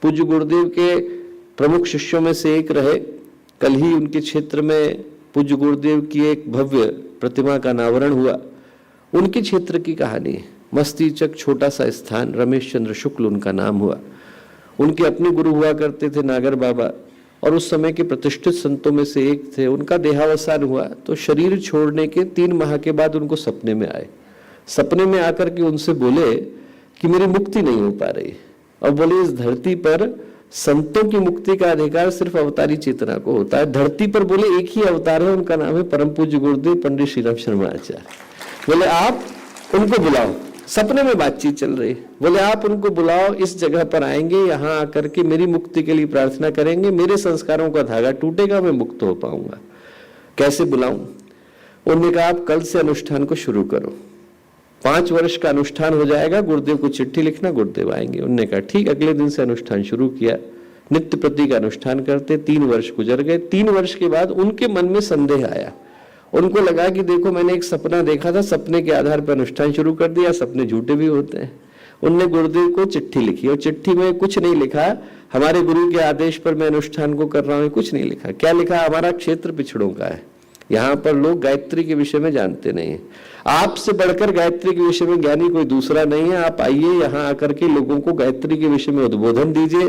पूज्य गुरुदेव के प्रमुख शिष्यों में से एक रहे। कल ही उनके क्षेत्र में पूज्य गुरुदेव की एक भव्य प्रतिमा का अनावरण हुआ। उनके क्षेत्र की कहानी है। मस्तीचक छोटा सा स्थान, रमेश चंद्र शुक्ल उनका नाम हुआ। उनके अपने गुरु हुआ करते थे नागर बाबा, और उस समय के प्रतिष्ठित संतों में से एक थे। उनका देहावसान हुआ तो शरीर छोड़ने के 3 माह के बाद उनको सपने में आए। सपने में आकर के उनसे बोले कि मेरी मुक्ति नहीं हो पा रही, और बोले इस धरती पर संतों की मुक्ति का अधिकार सिर्फ अवतारी चेतना को होता है। धरती पर बोले एक ही अवतार है, उनका नाम है परम पूज्य गुरुदेव पंडित श्रीराम शर्मा आचार्य। बोले आप उनको बुलाओ। सपने में बातचीत चल रही। बोले आप उनको बुलाओ, इस जगह पर आएंगे, यहाँ आकर के मेरी मुक्ति के लिए प्रार्थना करेंगे, मेरे संस्कारों का धागा टूटेगा, मैं मुक्त हो पाऊंगा। कैसे बुलाऊं? उन्होंने कहा आप कल से अनुष्ठान को शुरू करो, 5 वर्ष का अनुष्ठान हो जाएगा, गुरुदेव को चिट्ठी लिखना, गुरुदेव आएंगे। उन्होंने कहा ठीक। अगले दिन से अनुष्ठान शुरू किया। नित्य प्रति का अनुष्ठान करते। 3 वर्ष गुजर गए। 3 वर्ष के बाद उनके मन में संदेह आया। उनको लगा कि देखो मैंने एक सपना देखा था, सपने के आधार पर अनुष्ठान शुरू कर दिया, सपने झूठे भी होते हैं। उनने गुरुदेव को चिट्ठी लिखी, और चिट्ठी में कुछ नहीं लिखा हमारे गुरु के आदेश पर मैं अनुष्ठान को कर रहा हूँ, कुछ नहीं लिखा। क्या लिखा? हमारा क्षेत्र पिछड़ों का है, यहाँ पर लोग गायत्री के विषय में जानते नहीं है, आपसे बढ़कर गायत्री के विषय में ज्ञानी कोई दूसरा नहीं है, आप आइए यहाँ आकर के लोगों को गायत्री के विषय में उद्बोधन दीजिए,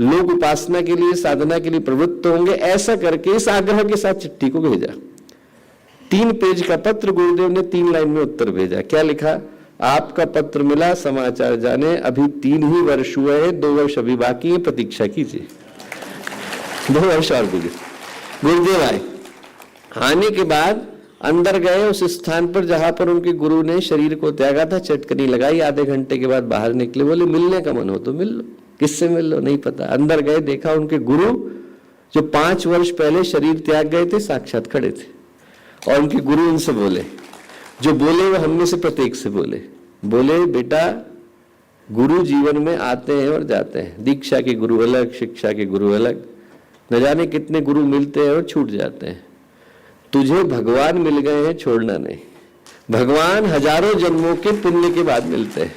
लोग उपासना के लिए साधना के लिए प्रवृत्त होंगे। ऐसा करके इस आग्रह के साथ चिट्ठी को भेजा। 3 पेज का पत्र, गुरुदेव ने 3 लाइन में उत्तर भेजा। क्या लिखा? आपका पत्र मिला, समाचार जाने, अभी 3 ही वर्ष हुए हैं, 2 वर्ष अभी बाकी है, प्रतीक्षा कीजिए। 2 वर्ष और गुजरे। गुरुदेव आए। आने के बाद अंदर गए उस स्थान पर जहां पर उनके गुरु ने शरीर को त्यागा था, चटकनी लगाई। आधे घंटे के बाद बाहर निकले। बोले मिलने का मन हो तो मिल लो। किससे मिल लो? नहीं पता। अंदर गए, देखा उनके गुरु जो 5 वर्ष पहले शरीर त्याग गए थे साक्षात खड़े थे, और उनके गुरु उनसे बोले, जो बोले वो हम में से प्रत्येक से बोले बेटा गुरु जीवन में आते हैं और जाते हैं। दीक्षा के गुरु अलग, शिक्षा के गुरु अलग, न जाने कितने गुरु मिलते हैं और छूट जाते हैं। तुझे भगवान मिल गए हैं, छोड़ना नहीं। भगवान हजारों जन्मों के पुण्य के बाद मिलते हैं।